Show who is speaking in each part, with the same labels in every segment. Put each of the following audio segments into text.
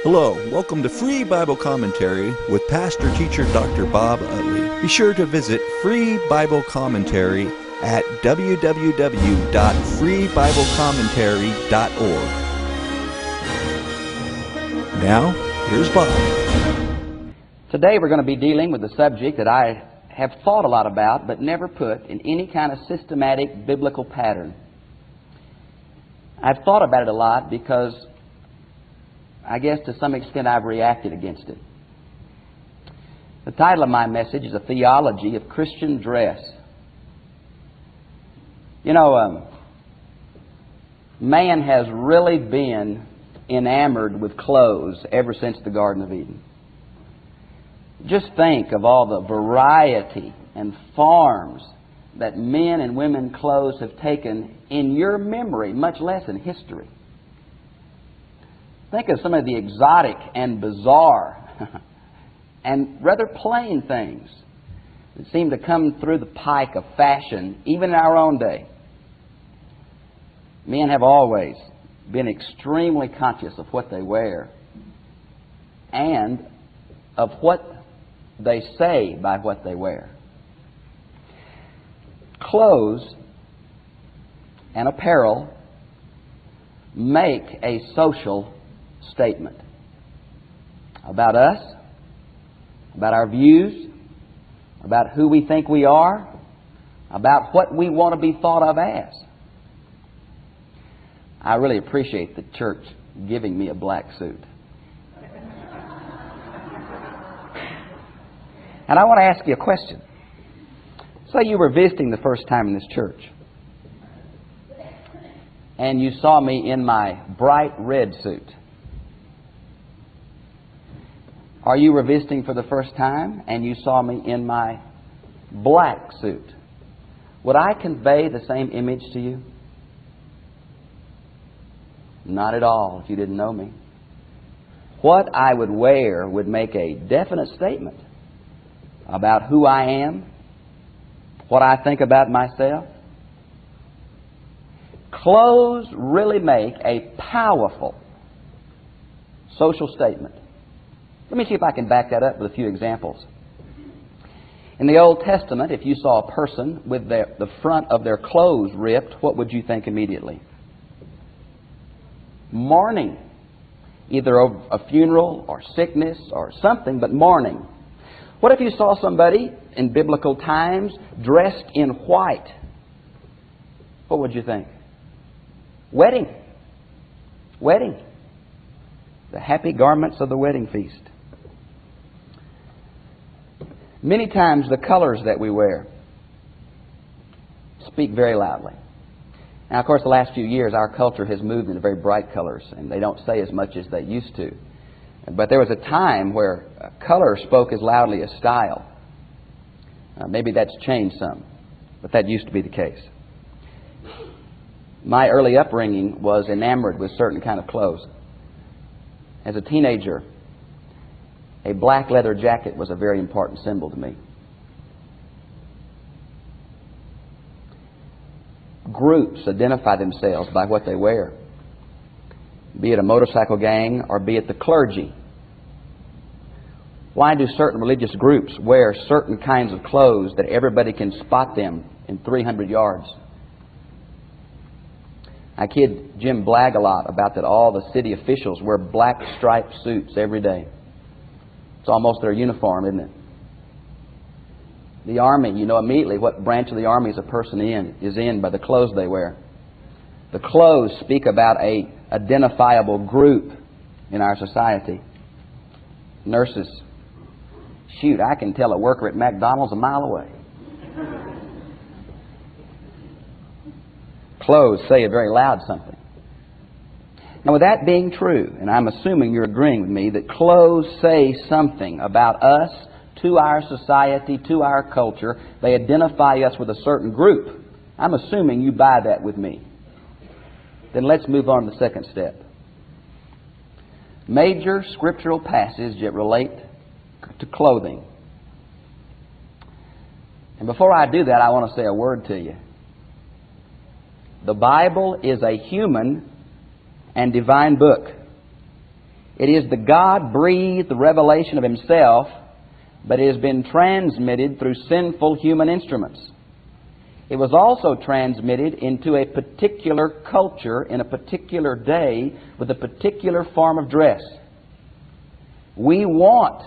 Speaker 1: Hello, welcome to Free Bible Commentary with Pastor Teacher Dr. Bob Utley. Be sure to visit Free Bible Commentary at www.freebiblecommentary.org. Now, here's Bob.
Speaker 2: Today we're going to be dealing with a subject that I have thought a lot about but never put in any kind of systematic biblical pattern. I've thought about it a lot because I guess to some extent I've reacted against it. The title of my message is A Theology of Christian Dress. You know, man has really been enamored with clothes ever since the Garden of Eden. Just think of all the variety and forms that men and women clothes have taken in your memory, much less in history. Think of some of the exotic and bizarre and rather plain things that seem to come through the pike of fashion, even in our own day. Men have always been extremely conscious of what they wear and of what they say by what they wear. Clothes and apparel make a social statement about us, about our views, about who we think we are, about what we want to be thought of as. I really appreciate the church giving me a black suit. And I want to ask you a question. Say you were visiting the first time in this church and you saw me in my bright red suit. Or you were visiting for the first time and you saw me in my black suit. Would I convey the same image to you? Not at all if you didn't know me. What I would wear would make a definite statement about who I am, what I think about myself. Clothes really make a powerful social statement. Let me see if I can back that up with a few examples. In the Old Testament, if you saw a person with the front of their clothes ripped, what would you think immediately? Mourning. Either a funeral or sickness or something, but mourning. What if you saw somebody in biblical times dressed in white? What would you think? Wedding. Wedding. The happy garments of the wedding feast. Many times the colors that we wear speak very loudly. Now, of course, the last few years our culture has moved into very bright colors, and they don't say as much as they used to. But there was a time where color spoke as loudly as style. Maybe that's changed some, but that used to be the case. My early upbringing was enamored with certain kind of clothes. As a teenager, a black leather jacket was a very important symbol to me. Groups identify themselves by what they wear, be it a motorcycle gang or be it the clergy. Why do certain religious groups wear certain kinds of clothes that everybody can spot them in 300 yards? I kid Jim Blagg a lot about that all the city officials wear black striped suits every day. It's almost their uniform, isn't it? The Army, you know immediately what branch of the Army is a person is in by the clothes they wear. The clothes speak about a identifiable group in our society. Nurses. Shoot, I can tell a worker at McDonald's a mile away. Clothes say a very loud something. Now, with that being true, and I'm assuming you're agreeing with me that clothes say something about us, to our society, to our culture. They identify us with a certain group. I'm assuming you buy that with me. Then let's move on to the second step. Major scriptural passages that relate to clothing. And before I do that, I want to say a word to you. The Bible is a human and divine book. It is the God-breathed revelation of Himself, but it has been transmitted through sinful human instruments. It was also transmitted into a particular culture in a particular day with a particular form of dress. We want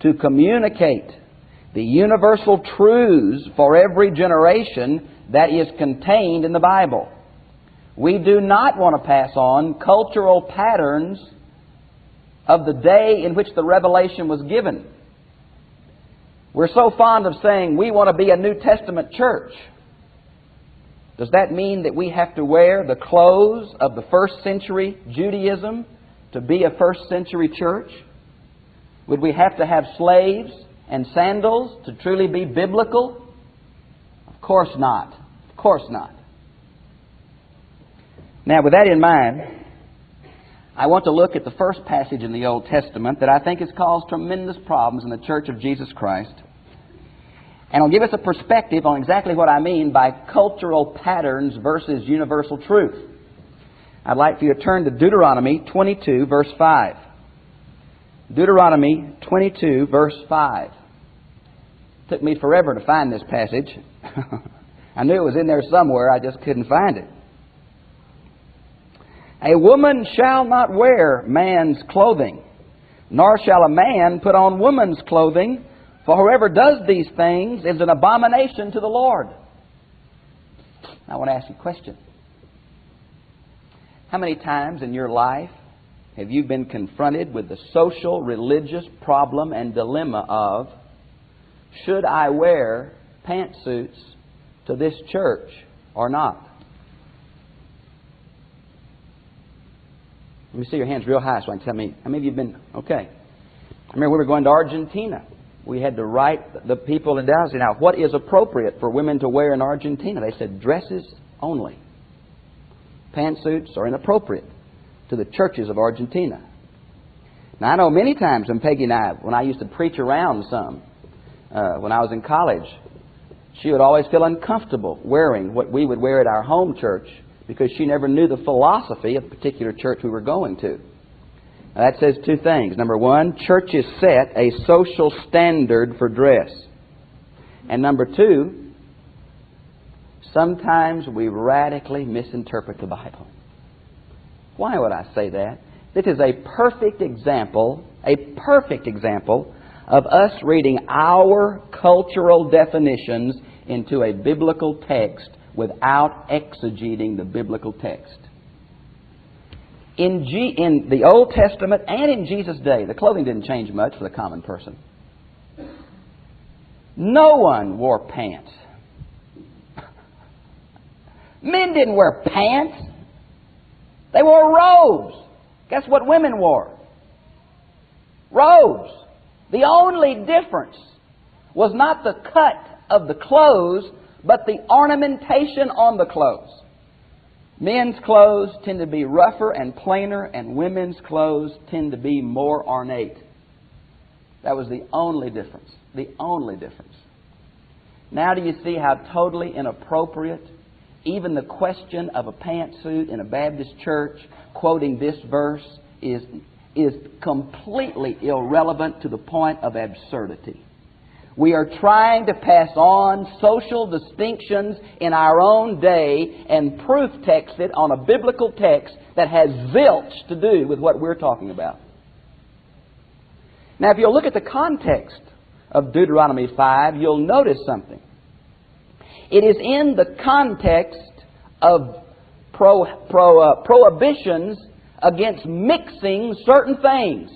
Speaker 2: to communicate the universal truths for every generation that is contained in the Bible. We do not want to pass on cultural patterns of the day in which the revelation was given. We're so fond of saying we want to be a New Testament church. Does that mean that we have to wear the clothes of the first century Judaism to be a first century church? Would we have to have slaves and sandals to truly be biblical? Of course not. Of course not. Now, with that in mind, I want to look at the first passage in the Old Testament that I think has caused tremendous problems in the Church of Jesus Christ. And I'll give us a perspective on exactly what I mean by cultural patterns versus universal truth. I'd like for you to turn to Deuteronomy 22, verse 5. Deuteronomy 22, verse 5. It took me forever to find this passage. I knew it was in there somewhere, I just couldn't find it. A woman shall not wear man's clothing, nor shall a man put on woman's clothing, for whoever does these things is an abomination to the Lord. I want to ask you a question. How many times in your life have you been confronted with the social, religious problem and dilemma of, should I wear pantsuits to this church or not? Let me see your hands real high so I can tell me. How many of you have been? Okay. I remember we were going to Argentina. We had to write the people in Dallas, now, what is appropriate for women to wear in Argentina? They said dresses only. Pantsuits are inappropriate to the churches of Argentina. Now, I know many times when Peggy and I, when I used to preach around some, when I was in college, she would always feel uncomfortable wearing what we would wear at our home church because she never knew the philosophy of the particular church we were going to. Now, that says two things. Number one, churches set a social standard for dress. And number two, sometimes we radically misinterpret the Bible. Why would I say that? This is a perfect example of us reading our cultural definitions into a biblical text without exegeting the biblical text. In the Old Testament and in Jesus' day, the clothing didn't change much for the common person. No one wore pants. Men didn't wear pants. They wore robes. Guess what women wore? Robes. The only difference was not the cut of the clothes, but the ornamentation on the clothes. Men's clothes tend to be rougher and plainer, and women's clothes tend to be more ornate. That was the only difference. The only difference. Now do you see how totally inappropriate even the question of a pantsuit in a Baptist church quoting this verse is completely irrelevant to the point of absurdity. We are trying to pass on social distinctions in our own day and proof text it on a biblical text that has zilch to do with what we're talking about. Now, if you'll look at the context of Deuteronomy 5, you'll notice something. It is in the context of prohibitions against mixing certain things.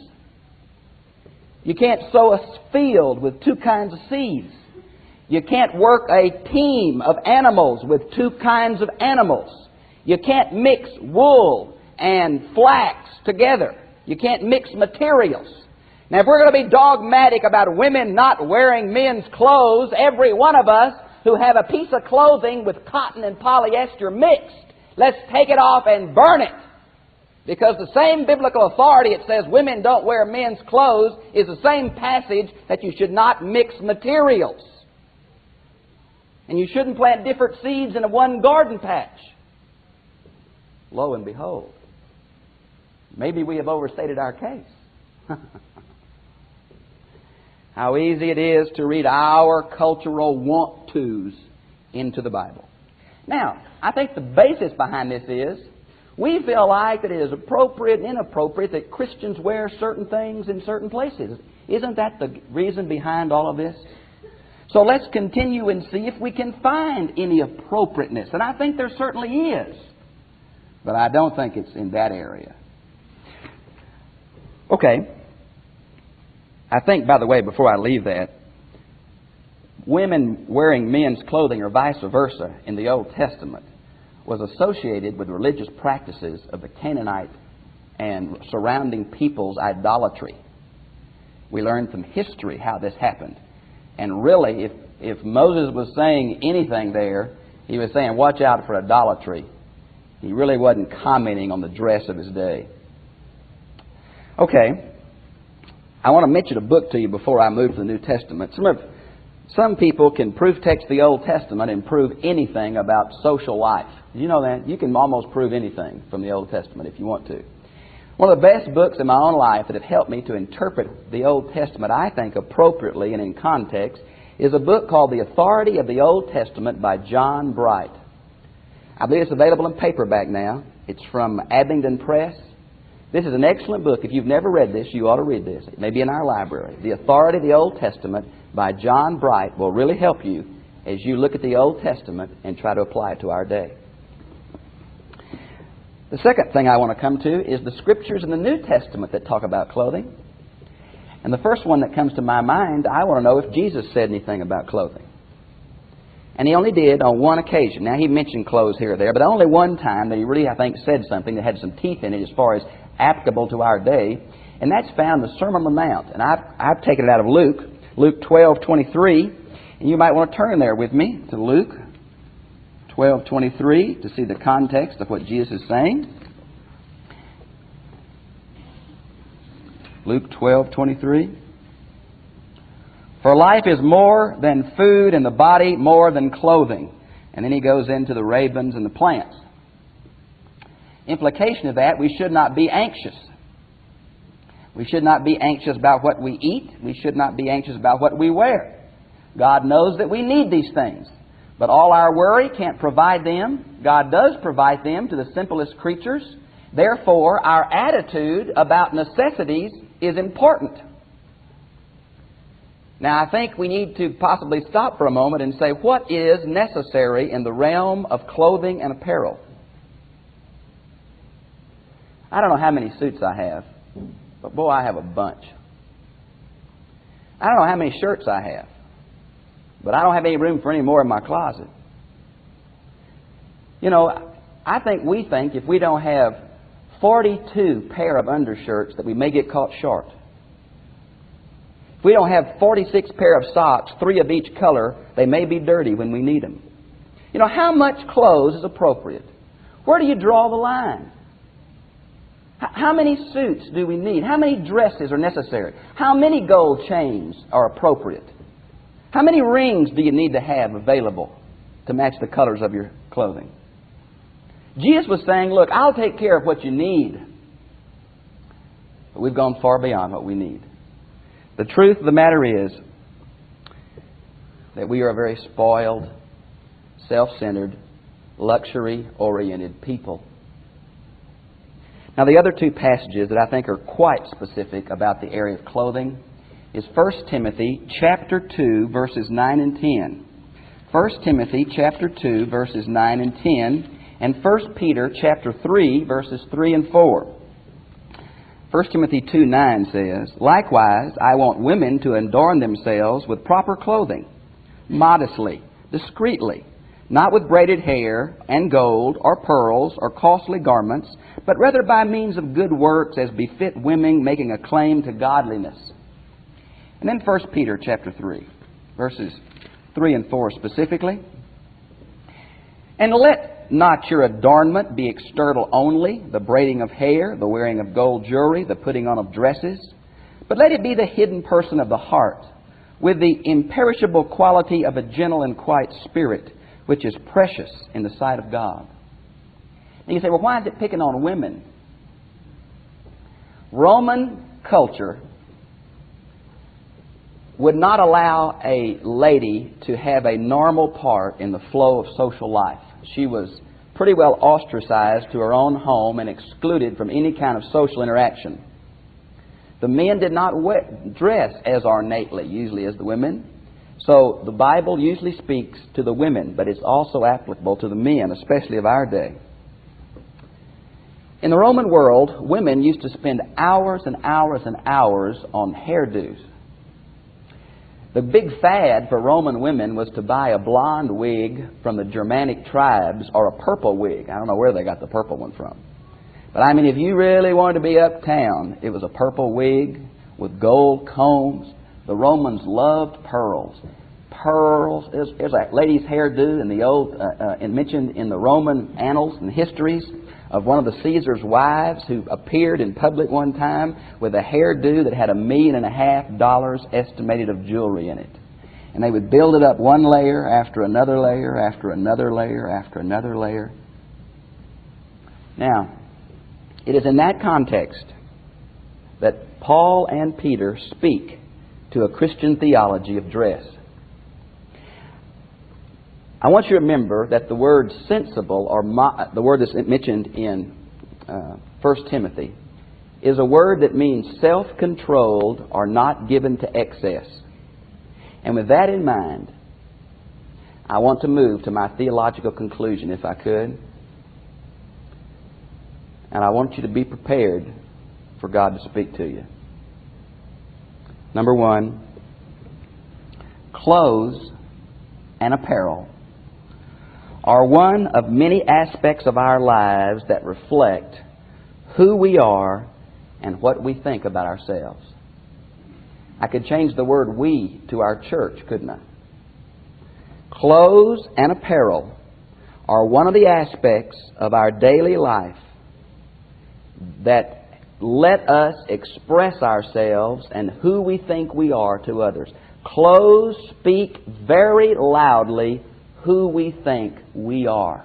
Speaker 2: You can't sow a field with two kinds of seeds. You can't work a team of animals with two kinds of animals. You can't mix wool and flax together. You can't mix materials. Now, if we're going to be dogmatic about women not wearing men's clothes, every one of us who have a piece of clothing with cotton and polyester mixed, let's take it off and burn it. Because the same biblical authority that says women don't wear men's clothes is the same passage that you should not mix materials. And you shouldn't plant different seeds in one garden patch. Lo and behold, Maybe we have overstated our case. How easy it is to read our cultural want-tos into the Bible. Now, I think the basis behind this is we feel like that it is appropriate and inappropriate that Christians wear certain things in certain places. Isn't that the reason behind all of this? So let's continue and see if we can find any appropriateness. And I think there certainly is. But I don't think it's in that area. Okay. I think, by the way, before I leave that, women wearing men's clothing or vice versa in the Old Testament was associated with religious practices of the Canaanite and surrounding people's idolatry. We learned from history how this happened. And really, if Moses was saying anything there, he was saying, watch out for idolatry. He really wasn't commenting on the dress of his day. Okay. I want to mention a book to you before I move to the New Testament. Some people can proof text the Old Testament and prove anything about social life. Did you know that? You can almost prove anything from the Old Testament if you want to. One of the best books in my own life that have helped me to interpret the Old Testament, I think, appropriately and in context, is a book called The Authority of the Old Testament by John Bright. I believe it's available in paperback now. It's from Abingdon Press. This is an excellent book. If you've never read this, you ought to read this. It may be in our library. The Authority of the Old Testament by John Bright will really help you as you look at the Old Testament and try to apply it to our day. The second thing I want to come to is the Scriptures in the New Testament that talk about clothing. And the first one that comes to my mind, I want to know if Jesus said anything about clothing. And He only did on one occasion. Now, He mentioned clothes here or there, but only one time that He really, I think, said something that had some teeth in it as far as applicable to our day. And that's found in the Sermon on the Mount. And I've taken it out of Luke 12:23. And you might want to turn there with me to Luke 12:23 to see the context of what Jesus is saying. Luke 12:23. For life is more than food, and the body more than clothing. And then he goes into the ravens and the plants. Implication of that, we should not be anxious. We should not be anxious about what we eat. We should not be anxious about what we wear. God knows that we need these things. But all our worry can't provide them. God does provide them to the simplest creatures. Therefore, our attitude about necessities is important. Now, I think we need to possibly stop for a moment and say, what is necessary in the realm of clothing and apparel? I don't know how many suits I have, but boy, I have a bunch. I don't know how many shirts I have, but I don't have any room for any more in my closet. You know, I think we think if we don't have 42 pair of undershirts that we may get caught short. If we don't have 46 pair of socks, 3 of each color, they may be dirty when we need them. You know, how much clothes is appropriate? Where do you draw the line? How many suits do we need? How many dresses are necessary? How many gold chains are appropriate? How many rings do you need to have available to match the colors of your clothing? Jesus was saying, look, I'll take care of what you need. But we've gone far beyond what we need. The truth of the matter is that we are a very spoiled, self-centered, luxury-oriented people. Now, the other two passages that I think are quite specific about the area of clothing is 1 Timothy chapter 2, verses 9 and 10. 1 Timothy chapter 2, verses 9 and 10, and 1 Peter chapter 3, verses 3 and 4. 1 Timothy 2:9 says, likewise, I want women to adorn themselves with proper clothing, modestly, discreetly, not with braided hair and gold or pearls or costly garments, but rather by means of good works as befit women making a claim to godliness. And then 1 Peter chapter 3, verses 3 and 4 specifically. And let not your adornment be external only, the braiding of hair, the wearing of gold jewelry, the putting on of dresses, but let it be the hidden person of the heart, with the imperishable quality of a gentle and quiet spirit, which is precious in the sight of God. And you say, well, why is it picking on women? Roman culture would not allow a lady to have a normal part in the flow of social life. She was pretty well ostracized to her own home and excluded from any kind of social interaction. The men did not dress as ornately, usually, as the women. So the Bible usually speaks to the women, but it's also applicable to the men, especially of our day. In the Roman world, women used to spend hours and hours and hours on hairdos. The big fad for Roman women was to buy a blonde wig from the Germanic tribes or a purple wig. I don't know where they got the purple one from. But I mean, if you really wanted to be uptown, it was a purple wig with gold combs. The Romans loved pearls. Pearls. There's a lady's hairdo in the old, mentioned in the Roman annals and histories of one of the Caesar's wives who appeared in public one time with a hairdo that had $1.5 million estimated of jewelry in it. And they would build it up one layer after another layer after another layer after another layer. Now, it is in that context that Paul and Peter speak to a Christian theology of dress. I want you to remember that the word sensible, or the word that's mentioned in 1 Timothy, is a word that means self-controlled or not given to excess. And with that in mind, I want to move to my theological conclusion, if I could. And I want you to be prepared for God to speak to you. Number one, clothes and apparel are one of many aspects of our lives that reflect who we are and what we think about ourselves. I could change the word "we" to our church, couldn't I? Clothes and apparel are one of the aspects of our daily life that let us express ourselves and who we think we are to others. Clothes speak very loudly who we think we are.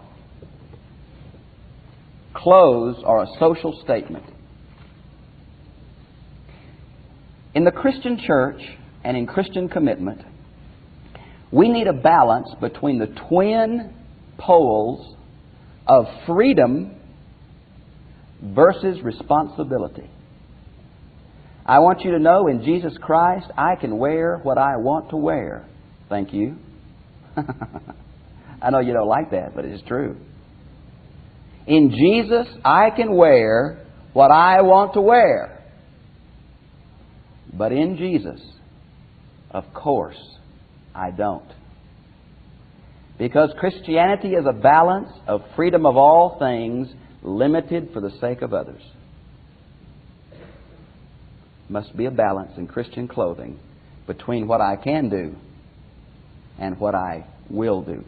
Speaker 2: Clothes are a social statement. In the Christian church and in Christian commitment, we need a balance between the twin poles of freedom versus responsibility. I want you to know in Jesus Christ, I can wear what I want to wear. Thank you. I know you don't like that, but it is true. In Jesus, I can wear what I want to wear. But in Jesus, of course, I don't. Because Christianity is a balance of freedom of all things, limited for the sake of others. Must be a balance in Christian clothing between what I can do and what I will do.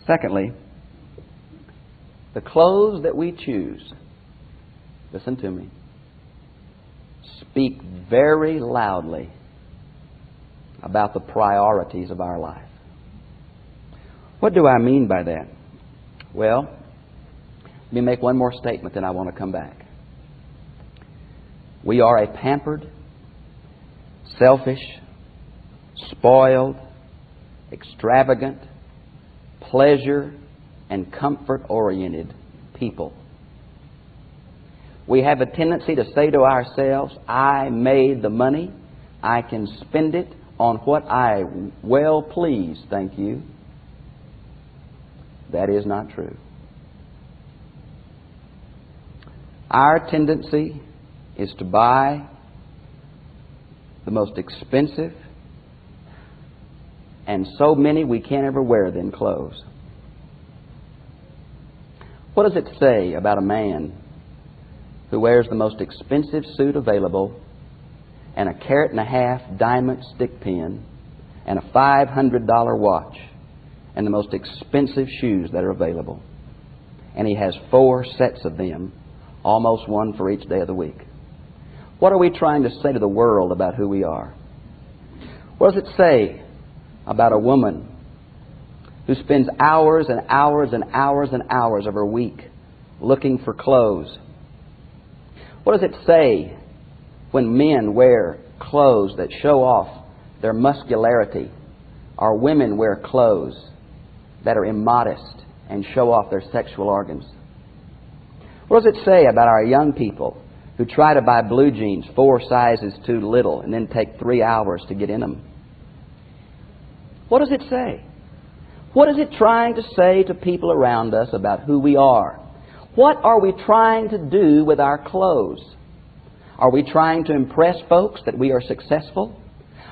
Speaker 2: Secondly, the clothes that we choose, listen to me, speak very loudly about the priorities of our life. What do I mean by that? Well, let me make one more statement, then I want to come back. We are a pampered, selfish, spoiled, extravagant, pleasure and comfort-oriented people. We have a tendency to say to ourselves, I made the money, I can spend it on what I well please, thank you. That is not true. Our tendency is to buy the most expensive, and so many we can't ever wear them clothes. What does it say about a man who wears the most expensive suit available and a $1.5 diamond stick pin and a $500 watch and the most expensive shoes that are available? And he has 4 sets of them, almost one for each day of the week. What are we trying to say to the world about who we are? What does it say about a woman who spends hours and hours and hours and hours of her week looking for clothes? What does it say when men wear clothes that show off their muscularity, or women wear clothes that are immodest and show off their sexual organs? What does it say about our young people who try to buy blue jeans 4 sizes too little and then take 3 hours to get in them? What does it say? What is it trying to say to people around us about who we are? What are we trying to do with our clothes? Are we trying to impress folks that we are successful?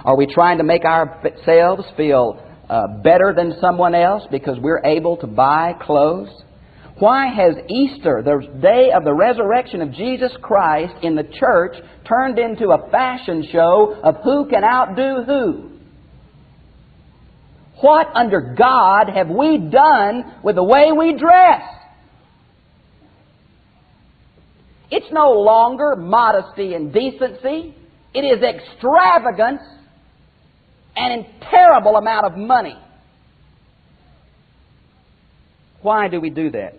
Speaker 2: Are we trying to make ourselves feel better than someone else because we're able to buy clothes? Why has Easter, the day of the resurrection of Jesus Christ in the church, turned into a fashion show of who can outdo who? What under God have we done with the way we dress? It's no longer modesty and decency. It is extravagance and a terrible amount of money. Why do we do that?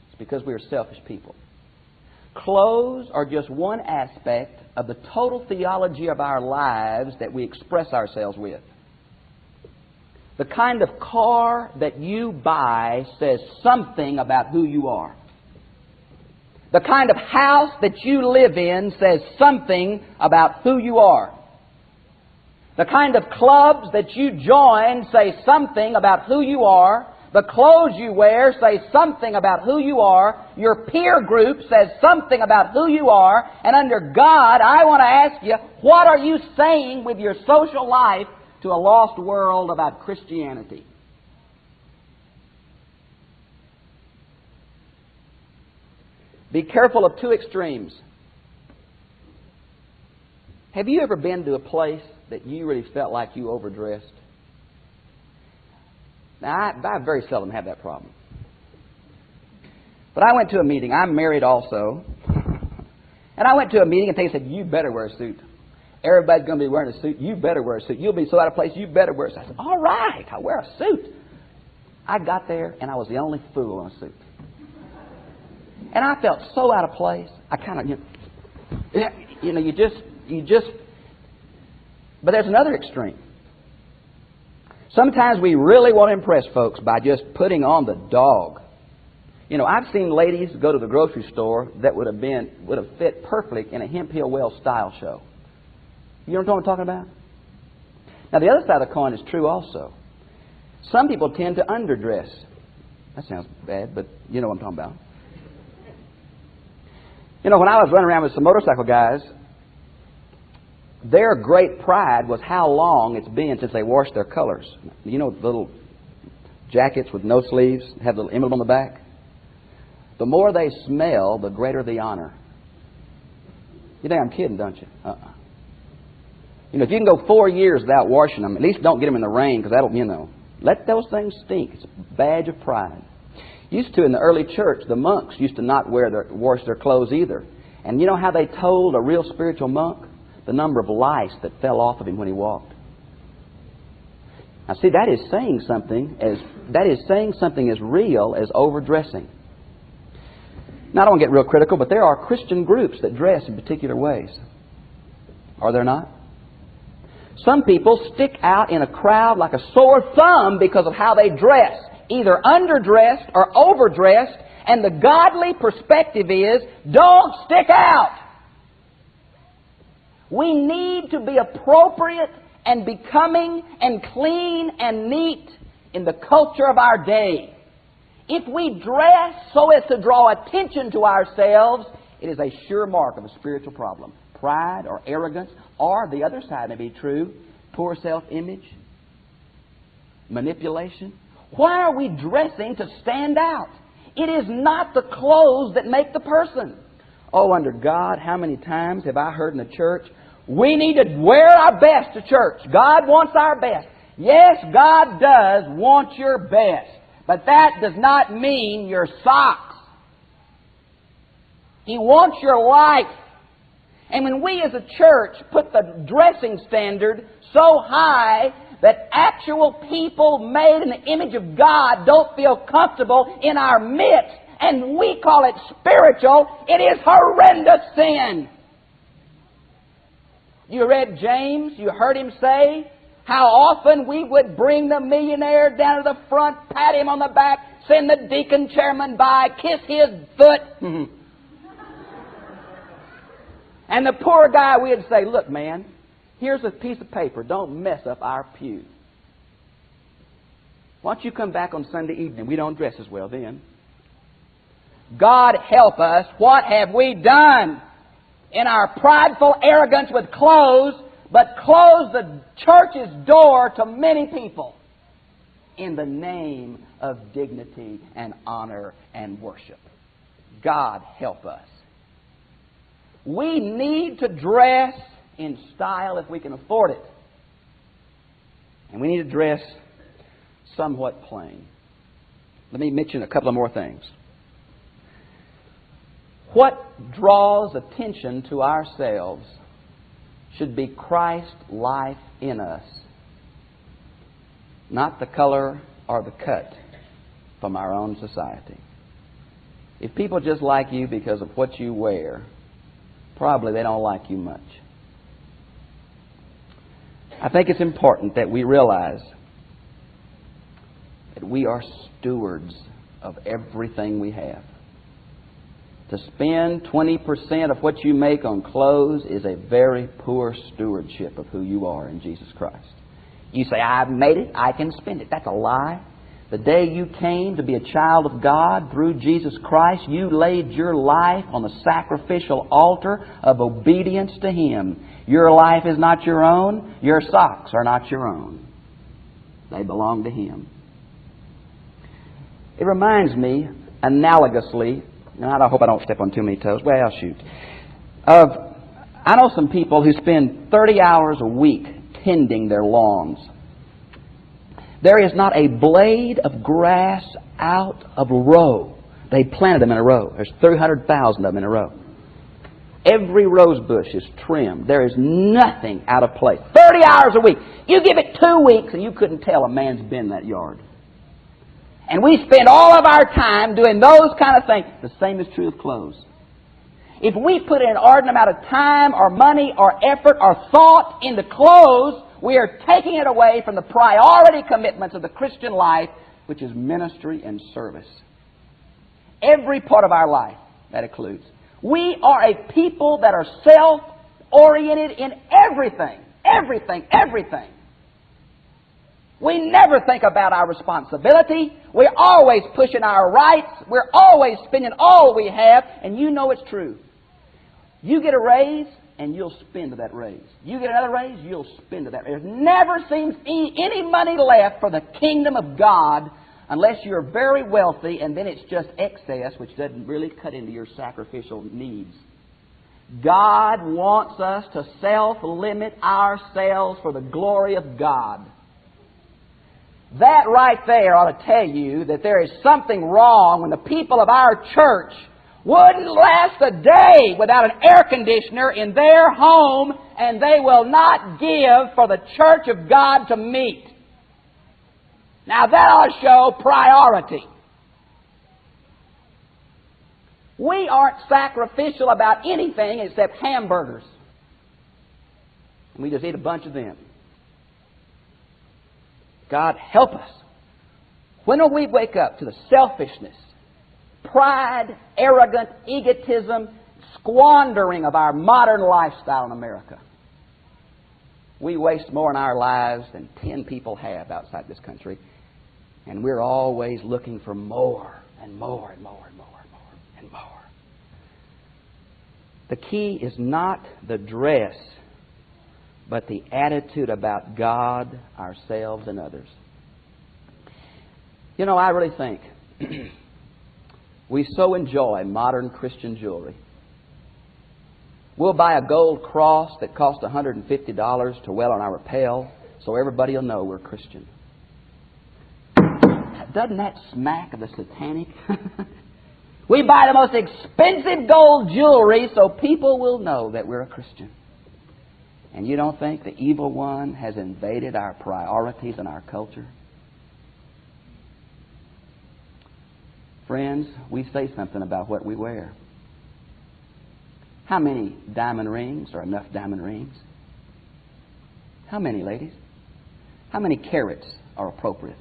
Speaker 2: It's because we are selfish people. Clothes are just one aspect of the total theology of our lives that we express ourselves with. The kind of car that you buy says something about who you are. The kind of house that you live in says something about who you are. The kind of clubs that you join say something about who you are. The clothes you wear say something about who you are. Your peer group says something about who you are. And under God, I want to ask you, what are you saying with your social life to a lost world about Christianity? Be careful of two extremes. Have you ever been to a place that you really felt like you overdressed? Now, I very seldom have that problem. But I went to a meeting. I'm married also. And I went to a meeting and they said, you better wear a suit. Everybody's going to be wearing a suit. You better wear a suit. You'll be so out of place, you better wear a suit. I said, all right, I'll wear a suit. I got there and I was the only fool in a suit. And I felt so out of place. I kind of, you just, but there's another extreme. Sometimes we really want to impress folks by just putting on the dog. You know, I've seen ladies go to the grocery store that would have fit perfectly in a Hemp Hill Well style show. You know what I'm talking about? Now, the other side of the coin is true also. Some people tend to underdress. That sounds bad, but you know what I'm talking about. You know, when I was running around with some motorcycle guys, their great pride was how long it's been since they washed their colors. You know, the little jackets with no sleeves, have the little emblem on the back? The more they smell, the greater the honor. You think I'm kidding, don't you? You know, if you can go 4 years without washing them, at least don't get them in the rain, because that'll, let those things stink. It's a badge of pride. Used to, in the early church, the monks used to not wash their clothes either. And you know how they told a real spiritual monk? The number of lice that fell off of him when he walked. Now see, that is saying something as real as overdressing. Now I don't want to get real critical, but there are Christian groups that dress in particular ways. Are there not? Some people stick out in a crowd like a sore thumb because of how they dress. Either underdressed or overdressed, and the godly perspective is, don't stick out. We need to be appropriate and becoming and clean and neat in the culture of our day. If we dress so as to draw attention to ourselves, it is a sure mark of a spiritual problem. Pride or arrogance, or the other side may be true, poor self-image, manipulation. Why are we dressing to stand out? It is not the clothes that make the person. Oh, under God, how many times have I heard in the church, we need to wear our best to church. God wants our best. Yes, God does want your best. But that does not mean your socks. He wants your life. And when we as a church put the dressing standard so high that actual people made in the image of God don't feel comfortable in our midst and we call it spiritual, it is horrendous sin. You read James, you heard him say how often we would bring the millionaire down to the front, pat him on the back, send the deacon chairman by, kiss his foot. And the poor guy, we'd say, look, man, here's a piece of paper. Don't mess up our pew. Why don't you come back on Sunday evening? We don't dress as well then. God help us. What have we done in our prideful arrogance with clothes, but close the church's door to many people in the name of dignity and honor and worship? God help us. We need to dress in style if we can afford it. And we need to dress somewhat plain. Let me mention a couple of more things. What draws attention to ourselves should be Christ's life in us, not the color or the cut from our own society. If people just like you because of what you wear, probably they don't like you much. I think it's important that we realize that we are stewards of everything we have. To spend 20% of what you make on clothes is a very poor stewardship of who you are in Jesus Christ. You say, I've made it, I can spend it. That's a lie. The day you came to be a child of God through Jesus Christ, you laid your life on the sacrificial altar of obedience to Him. Your life is not your own. Your socks are not your own. They belong to Him. It reminds me, analogously, and I hope I don't step on too many toes. Well, shoot. I know some people who spend 30 hours a week tending their lawns. There is not a blade of grass out of a row. They planted them in a row. There's 300,000 of them in a row. Every rose bush is trimmed. There is nothing out of place. 30 hours a week. You give it 2 weeks and you couldn't tell a man's been in that yard. And we spend all of our time doing those kind of things. The same is true of clothes. If we put in an ordinate amount of time or money or effort or thought into clothes, we are taking it away from the priority commitments of the Christian life, which is ministry and service. Every part of our life, that includes. We are a people that are self-oriented in everything. Everything, everything. We never think about our responsibility. We're always pushing our rights. We're always spending all we have, and you know it's true. You get a raise, and you'll spend to that raise. You get another raise, you'll spend to that. There never seems any money left for the kingdom of God unless you're very wealthy, and then it's just excess, which doesn't really cut into your sacrificial needs. God wants us to self-limit ourselves for the glory of God. That right there ought to tell you that there is something wrong when the people of our church wouldn't last a day without an air conditioner in their home, and they will not give for the church of God to meet. Now that ought to show priority. We aren't sacrificial about anything except hamburgers. We just eat a bunch of them. God help us. When will we wake up to the selfishness, pride, arrogant, egotism, squandering of our modern lifestyle in America? We waste more in our lives than 10 people have outside this country. And we're always looking for more and more and more and more and more and more. The key is not the dress, but the attitude about God, ourselves, and others. You know, I really think we so enjoy modern Christian jewelry. We'll buy a gold cross that costs $150 to wear on our lapel so everybody will know we're Christian. Doesn't that smack of the satanic? We buy the most expensive gold jewelry so people will know that we're a Christian. And you don't think the evil one has invaded our priorities and our culture? friends, we say something about what we wear. How many diamond rings are enough diamond rings? How many, ladies? How many carats are appropriate?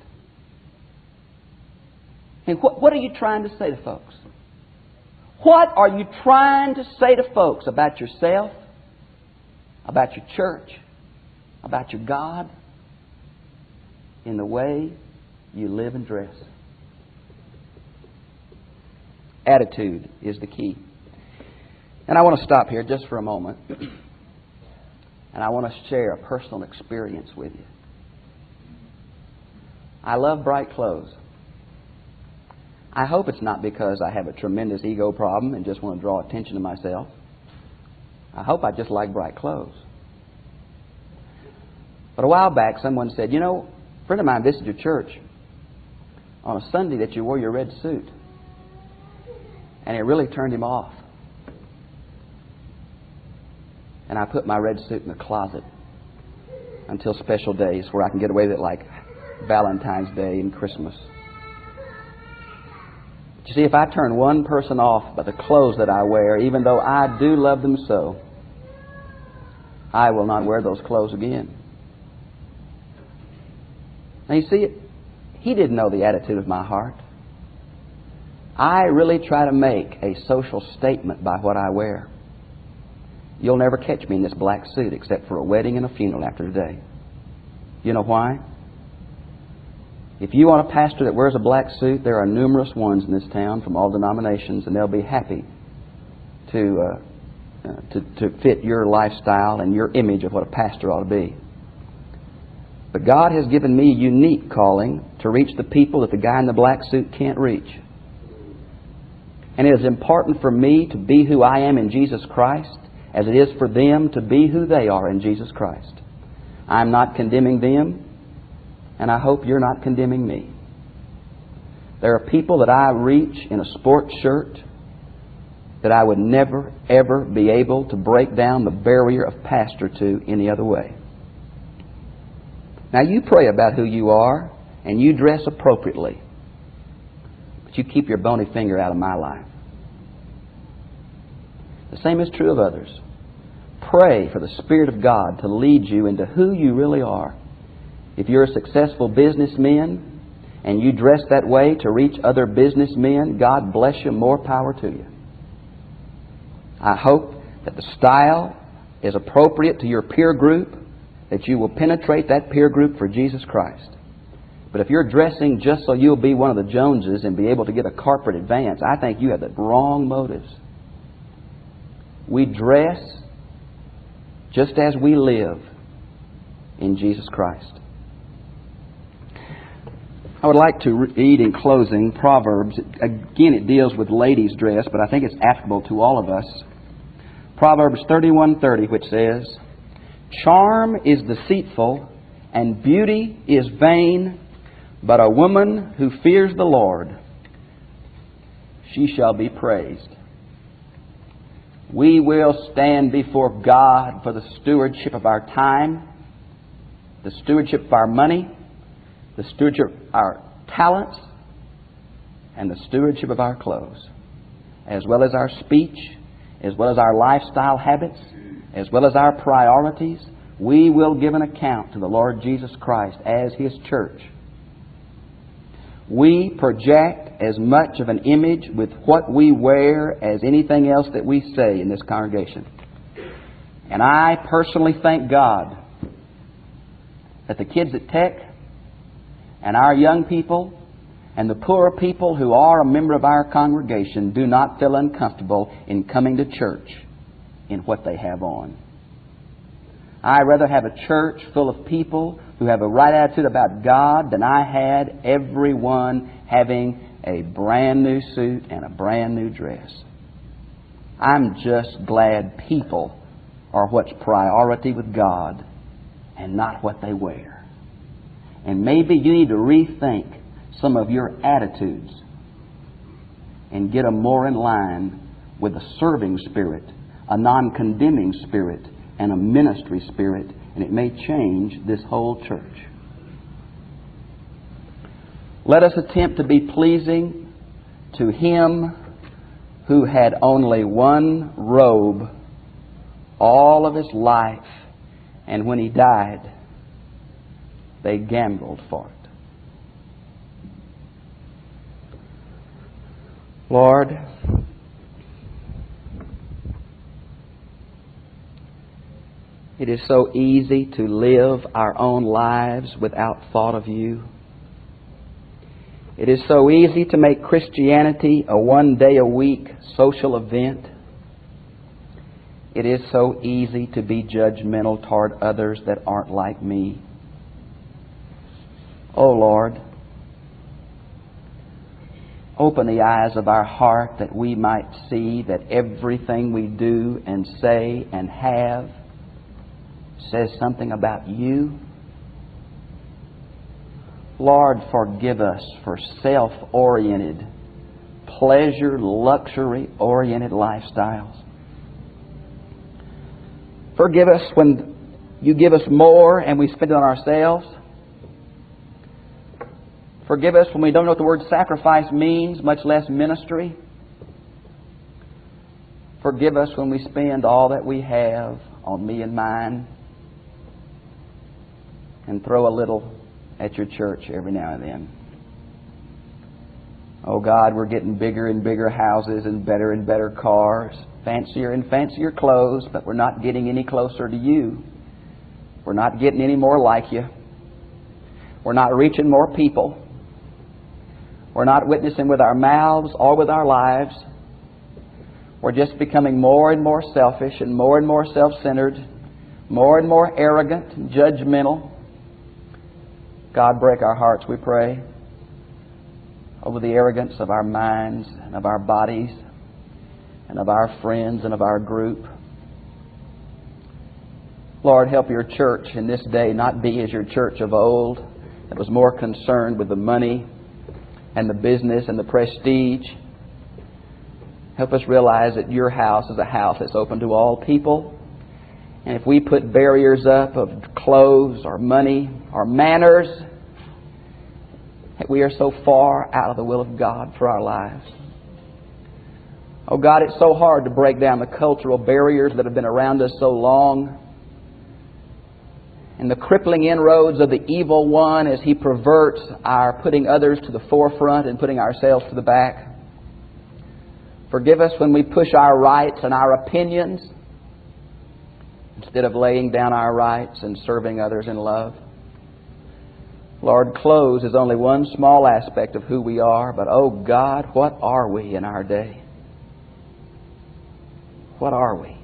Speaker 2: And what are you trying to say to folks? What are you trying to say to folks about yourself, about your church, about your God, in the way you live and dress? Attitude is the key. And I want to stop here just for a moment. And I want to share a personal experience with you. I love bright clothes. I hope it's not because I have a tremendous ego problem and just want to draw attention to myself. I hope I just like bright clothes. But a while back, someone said, you know, a friend of mine visited your church on a Sunday that you wore your red suit. And it really turned him off. And I put my red suit in the closet until special days where I can get away with it, like Valentine's Day and Christmas. But you see, if I turn one person off by the clothes that I wear, even though I do love them so, I will not wear those clothes again. Now you see, he didn't know the attitude of my heart. I really try to make a social statement by what I wear. You'll never catch me in this black suit except for a wedding and a funeral after today. You know why? If you want a pastor that wears a black suit, there are numerous ones in this town from all denominations, and they'll be happy to fit your lifestyle and your image of what a pastor ought to be. But God has given me a unique calling to reach the people that the guy in the black suit can't reach. And it is important for me to be who I am in Jesus Christ as it is for them to be who they are in Jesus Christ. I'm not condemning them, and I hope you're not condemning me. There are people that I reach in a sports shirt that I would never, ever be able to break down the barrier of pastor to any other way. Now you pray about who you are, and you dress appropriately. But you keep your bony finger out of my life. The same is true of others. Pray for the Spirit of God to lead you into who you really are. If you're a successful businessman and you dress that way to reach other businessmen, God bless you, more power to you. I hope that the style is appropriate to your peer group, that you will penetrate that peer group for Jesus Christ. But if you're dressing just so you'll be one of the Joneses and be able to get a corporate advance, I think you have the wrong motives. We dress just as we live in Jesus Christ. I would like to read in closing Proverbs. Again, it deals with ladies' dress, but I think it's applicable to all of us. Proverbs 31:30, which says, "Charm is deceitful, and beauty is vain, but a woman who fears the Lord, she shall be praised." We will stand before God for the stewardship of our time, the stewardship of our money, the stewardship of our talents, and the stewardship of our clothes, as well as our speech, as well as our lifestyle habits, as well as our priorities. We will give an account to the Lord Jesus Christ as His church. We project as much of an image with what we wear as anything else that we say in this congregation. And I personally thank God that the kids at Tech and our young people and the poorer people who are a member of our congregation do not feel uncomfortable in coming to church in what they have on. I'd rather have a church full of people who have a right attitude about God than I had everyone having a brand new suit and a brand new dress. I'm just glad people are what's priority with God and not what they wear. And maybe you need to rethink some of your attitudes and get them more in line with a serving spirit, a non-condemning spirit, and a ministry spirit, and it may change this whole church. Let us attempt to be pleasing to him who had only one robe all of his life, and when he died, they gambled for it. Lord, it is so easy to live our own lives without thought of you. It is so easy to make Christianity a one-day-a-week social event. It is so easy to be judgmental toward others that aren't like me. Oh Lord, open the eyes of our heart that we might see that everything we do and say and have says something about you. Lord, forgive us for self-oriented, pleasure, luxury-oriented lifestyles. Forgive us when you give us more and we spend it on ourselves. Forgive us when we don't know what the word sacrifice means, much less ministry. Forgive us when we spend all that we have on me and mine and throw a little at your church every now and then. Oh God, we're getting bigger and bigger houses and better cars, fancier and fancier clothes, but we're not getting any closer to you. We're not getting any more like you. We're not reaching more people. We're not witnessing with our mouths or with our lives. We're just becoming more and more selfish and more self-centered, more and more arrogant and judgmental. God, break our hearts, we pray, over the arrogance of our minds and of our bodies and of our friends and of our group. Lord, help your church in this day not be as your church of old that was more concerned with the money and the business and the prestige. Help us realize that your house is a house that's open to all people. And if we put barriers up of clothes or money or manners, that we are so far out of the will of God for our lives. Oh God, it's so hard to break down the cultural barriers that have been around us so long, and the crippling inroads of the evil one as he perverts our putting others to the forefront and putting ourselves to the back. Forgive us when we push our rights and our opinions instead of laying down our rights and serving others in love. Lord, clothes is only one small aspect of who we are, but oh God, what are we in our day? What are we?